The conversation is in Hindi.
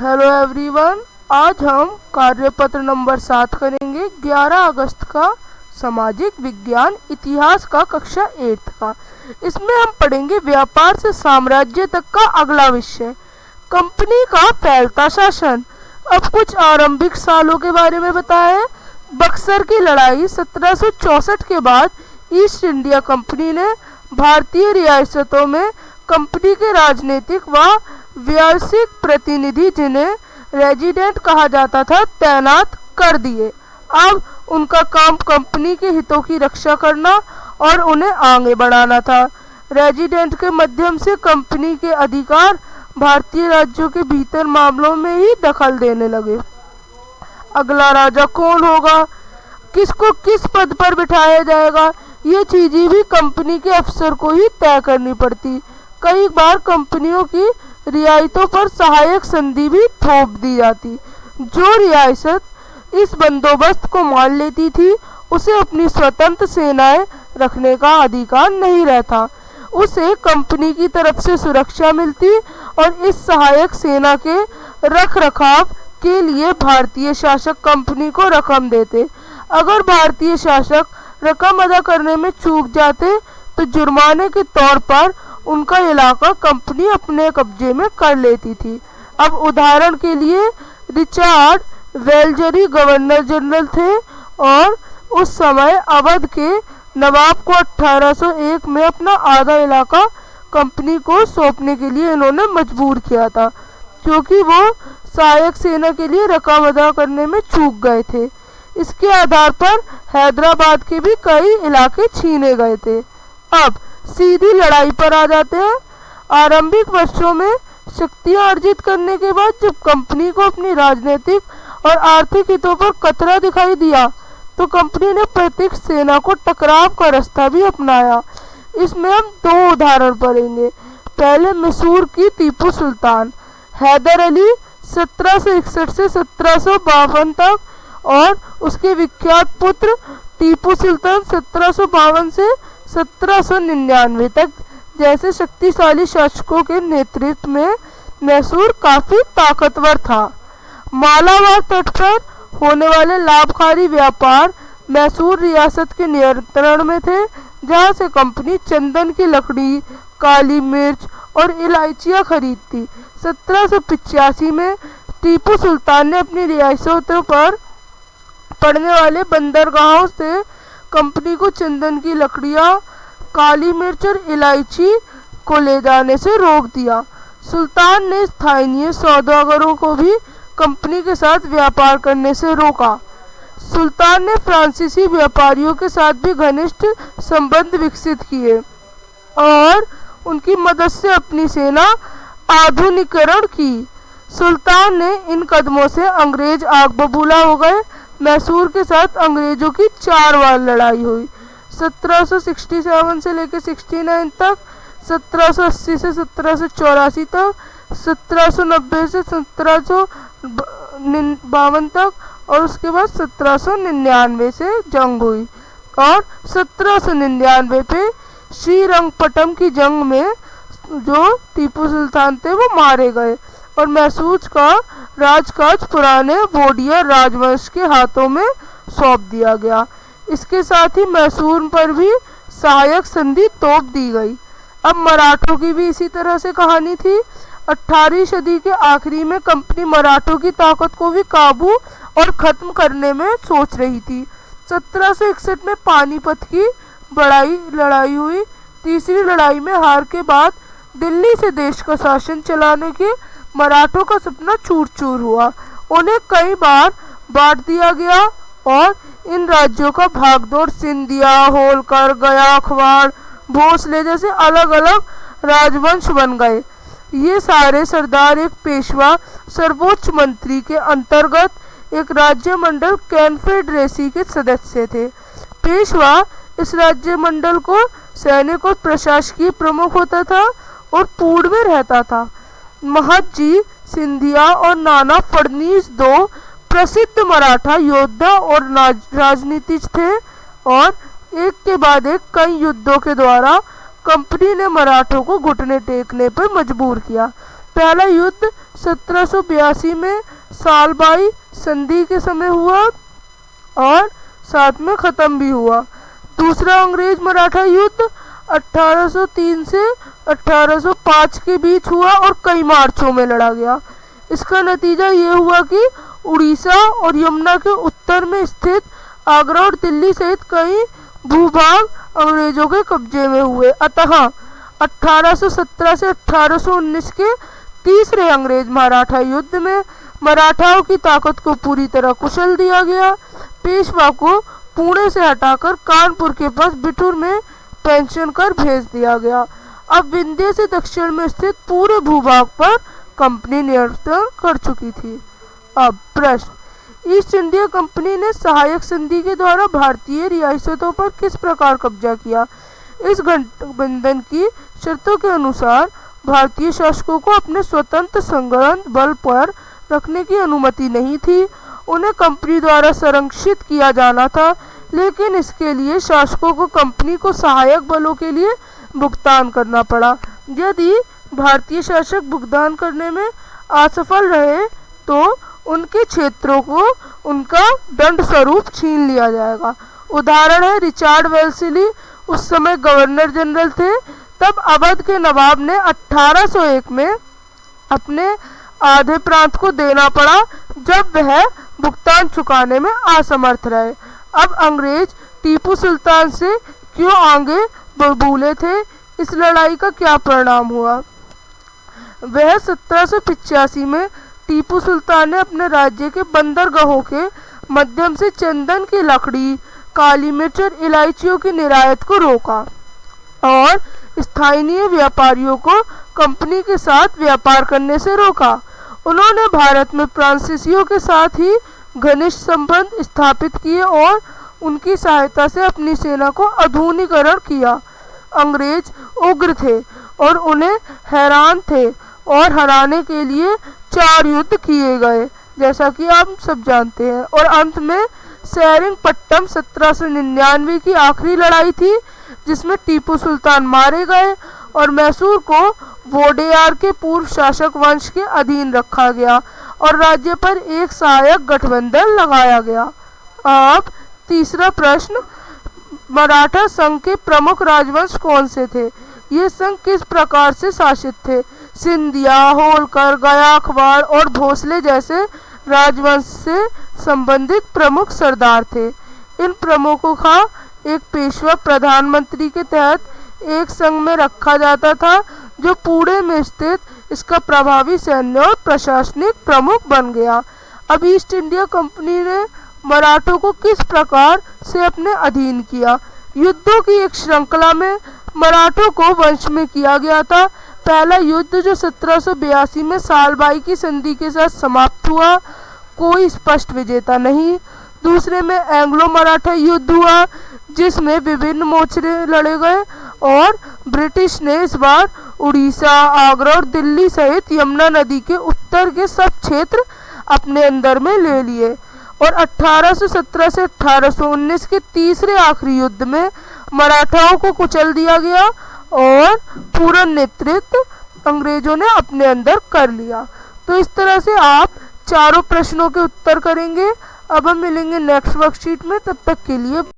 Hello everyone. आज हम कार्यपत्र नंबर 7 करेंगे 11 अगस्त का सामाजिक विज्ञान इतिहास का कक्षा 8 का। इसमें हम पढ़ेंगे व्यापार से साम्राज्य तक का अगला विषय, कंपनी का फैलता शासन। अब कुछ आरंभिक सालों के बारे में बताया है। बक्सर की लड़ाई 1764 के बाद ईस्ट इंडिया कंपनी ने भारतीय रियासतों में कंपनी के राजनीतिक व व्यावसायिक प्रतिनिधि, जिन्हें रेजिडेंट कहा जाता था, तैनात कर दिए। अब उनका काम कंपनी के हितों की रक्षा करना और उन्हें आगे बढ़ाना था। रेजिडेंट के माध्यम से कंपनी के अधिकार भारतीय राज्यों के भीतर मामलों में ही दखल देने लगे। अगला राजा कौन होगा, किसको किस पद पर बिठाया जाएगा, ये चीजें भी कंपनी के अफसर को ही तय करनी पड़ती। कई बार कंपनियों की रियायतों पर सहायक संधि भी थोप दी जाती। जो रियासत इस बंदोबस्त को मान लेती थी, उसे अपनी स्वतंत्र सेनाएं रखने का अधिकार नहीं रहता। उसे कंपनी की तरफ से सुरक्षा मिलती और इस सहायक सेना के रख रखाव के लिए भारतीय शासक कंपनी को रकम देते। अगर भारतीय शासक रकम अदा करने में चूक जाते तो जुर्माने के तौर पर उनका इलाका कंपनी अपने कब्जे में कर लेती थी। अब उदाहरण के लिए रिचर्ड वेलजरी गवर्नर जनरल थे और उस समय अवध के नवाब को 1801 में अपना आधा इलाका कंपनी को सौंपने के लिए इन्होंने मजबूर किया था, क्योंकि वो सहायक सेना के लिए रकम अदा करने में चूक गए थे। इसके आधार पर हैदराबाद के भी कई इलाके छीने गए थे। अब सीधी लड़ाई पर आ जाते हैं। आरंभिक वर्षों में शक्तियां अर्जित करने के बाद जब कंपनी को अपनी राजनीतिक और आर्थिक हितों पर खतरा दिखाई दिया, तो कंपनी ने प्रत्यक्ष सेना को टकराव का रास्ता भी अपनाया। इसमें हम दो उदाहरण पढ़ेंगे। पहले मैसूर की टीपू सुल्तान, हैदर अली 1761 से 1752 तक, और उसके विख्यात पुत्र टीपू सुल्तान 1752 से 1799 तक जैसे शक्तिशाली शासकों के नेतृत्व में मैसूर काफी ताकतवर था। मालाबार तट पर होने वाले लाभकारी व्यापार मैसूर रियासत के नियंत्रण में थे, जहां से कंपनी चंदन की लकड़ी, काली मिर्च और इलायचियां खरीदती। 1785 में टीपू सुल्तान ने अपनी रियासतों पर पड़ने वाले बंदरगाहों से कंपनी को चंदन की लकड़ियां, काली मिर्च और इलायची को ले जाने से रोक दिया। सुल्तान ने स्थानीय सौदागरों को भी कंपनी के साथ व्यापार करने से रोका। सुल्तान ने फ्रांसीसी व्यापारियों के साथ भी घनिष्ठ संबंध विकसित किए और उनकी मदद से अपनी सेना आधुनिकीकरण की। सुल्तान ने इन कदमों से अंग्रेज आग बबूला हो गए। मैसूर के साथ अंग्रेजों की 4 बार लड़ाई हुई, 1767 से लेकर 69 तक, 1780 से 1784 तक, 1790 से 1752 तक, और उसके बाद 1799 से जंग हुई। और 1799 पे श्रीरंगपट्टम की जंग में जो टीपू सुल्तान थे वो मारे गए और मैसूर का राजकाज पुराने वोडियर राजवंश के हाथों में सौंप दिया गया। इसके साथ ही मैसूर पर भी सहायक संधि तोप दी गई। अब मराठों की भी इसी तरह से कहानी थी। 18वीं सदी के आखिरी में कंपनी मराठों की ताकत को भी काबू और खत्म करने में सोच रही थी। 1761 में पानीपत की बड़ी लड़ाई हुई। तीसरी लड़ाई में हार के बाद दिल्ली से देश का शासन चलाने के मराठों का सपना चूर चूर हुआ। उन्हें कई बार बांट दिया गया और इन राज्यों का भागदौड़ सिंधिया, होलकर, गायकवाड़, भोसले जैसे अलग अलग राजवंश बन गए। ये सारे सरदार एक पेशवा सर्वोच्च मंत्री के अंतर्गत एक राज्य मंडल कॉन्फेडरेसी के सदस्य थे। पेशवा इस राज्य मंडल को सैनिक और प्रशासकीय प्रमुख होता था और पूर्व में रहता था। महदजी सिंधिया और नाना फडणवीस 2 प्रसिद्ध मराठा योद्धा और राजनीतिज्ञ थे और एक के बाद एक कई युद्धों के द्वारा कंपनी ने मराठों को घुटने टेकने पर मजबूर किया। पहला युद्ध 1782 में सालबाई संधि के समय हुआ और साथ में ख़त्म भी हुआ। दूसरा अंग्रेज मराठा युद्ध 1803 से 1805 के बीच हुआ और कई मार्चों में लड़ा गया। इसका नतीजा ये हुआ कि उड़ीसा और यमुना के उत्तर में स्थित आगरा और दिल्ली सहित कई भूभाग अंग्रेजों के कब्जे में हुए। अतः 1817 से 1819 के तीसरे अंग्रेज मराठा युद्ध में मराठाओं की ताकत को पूरी तरह कुचल दिया गया। पेशवा को पुणे से हटाकर कानपुर के पास बिठूर में पेंशन कर भेज दिया गया। अब विंध्य से दक्षिण में स्थित पूरे भूभाग पर कंपनी नियंत्रण कर चुकी थी। अब प्रश्न, ईस्ट इंडिया कंपनी ने सहायक संधि के द्वारा भारतीय रियासतों पर किस प्रकार कब्जा किया? इस गठबंधन की शर्तों के अनुसार भारतीय शासकों को अपने स्वतंत्र संघर्ष बल पर रखने की अनुमति नहीं थी। उन्हें कंपनी द्वारा संरक्षित किया जाना था, लेकिन इसके लिए शासकों को कंपनी को सहायक बलों के लिए भुगतान करना पड़ा। यदि भारतीय शासक भुगतान करने में असफल रहे तो उनके क्षेत्रों को उनका दंड स्वरूप छीन लिया जाएगा। उदाहरण है रिचर्ड वेल्लेस्ली, उस समय गवर्नर जनरल थे। तब अवध के नवाब ने 1801 में अपने आधे प्रांत को देना पड़ा जब वह भुगतान चुकाने में असमर्थ रहे। अब अंग्रेज टीपू सुल्तान से क्यों आगे बबूले थे? इस लड़ाई का क्या परिणाम हुआ? वह 1785 में टीपू सुल्तान ने अपने राज्य के बंदरगाहों के माध्यम से चंदन की लकड़ी, काली मिर्च और इलायचियों की निर्यात को रोका और स्थानीय व्यापारियों को कंपनी के साथ व्यापार करने से रोका। उन्होंने भारत में फ्रांसीसियों के साथ ही घनिष्ठ संबंध स्थापित किए और उनकी सहायता से अपनी सेना को आधुनिकीकरण किया। अंग्रेज उग्र थे और उन्हें हैरान थे और हराने के लिए 4 युद्ध किए गए, जैसा कि आप सब जानते हैं। और अंत में सेरिंगपट्टम 1799 की आखिरी लड़ाई थी, जिसमें टीपू सुल्तान मारे गए और मैसूर को वोडेयार के पूर्व शासक वंश के अधीन रखा गया और राज्य पर एक सहायक गठबंधन लगाया गया। अब तीसरा प्रश्न, मराठा संघ के प्रमुख राजवंश कौन से थे? ये संघ किस प्रकार से शासित थे? सिंधिया, होलकर, गायकवाड़ और भोसले जैसे राजवंश से संबंधित प्रमुख सरदार थे। इन प्रमुखों का एक पेशवा प्रधानमंत्री के तहत एक संघ में रखा जाता था, जो पुणे में स्थित इसका प्रभावी सैन्य और प्रशासनिक प्रमुख बन गया। अब ईस्ट इंडिया कंपनी ने मराठों को किस प्रकार से अपने अधीन किया? युद्धों की एक श्रृंखला में मराठों को वंश में किया गया था। पहला युद्ध जो 1782 में सालबाई की संधि के साथ समाप्त हुआ, कोई स्पष्ट विजेता नहीं। दूसरे में एंग्लो मराठा युद्ध हुआ, जिसमें विभिन्न मोर्चे लड़े गए और ब्रिटिश ने इस बार उड़ीसा, आगरा और दिल्ली सहित यमुना नदी के उत्तर के सब क्षेत्र अपने अंदर में ले लिए। और 1817 से 1819 के तीसरे आखिरी युद्ध में मराठाओं को कुचल दिया गया और पूरा नेतृत्व अंग्रेजों ने अपने अंदर कर लिया। तो इस तरह से आप चारों प्रश्नों के उत्तर करेंगे। अब हम मिलेंगे नेक्स्ट वर्कशीट में, तब तक के लिए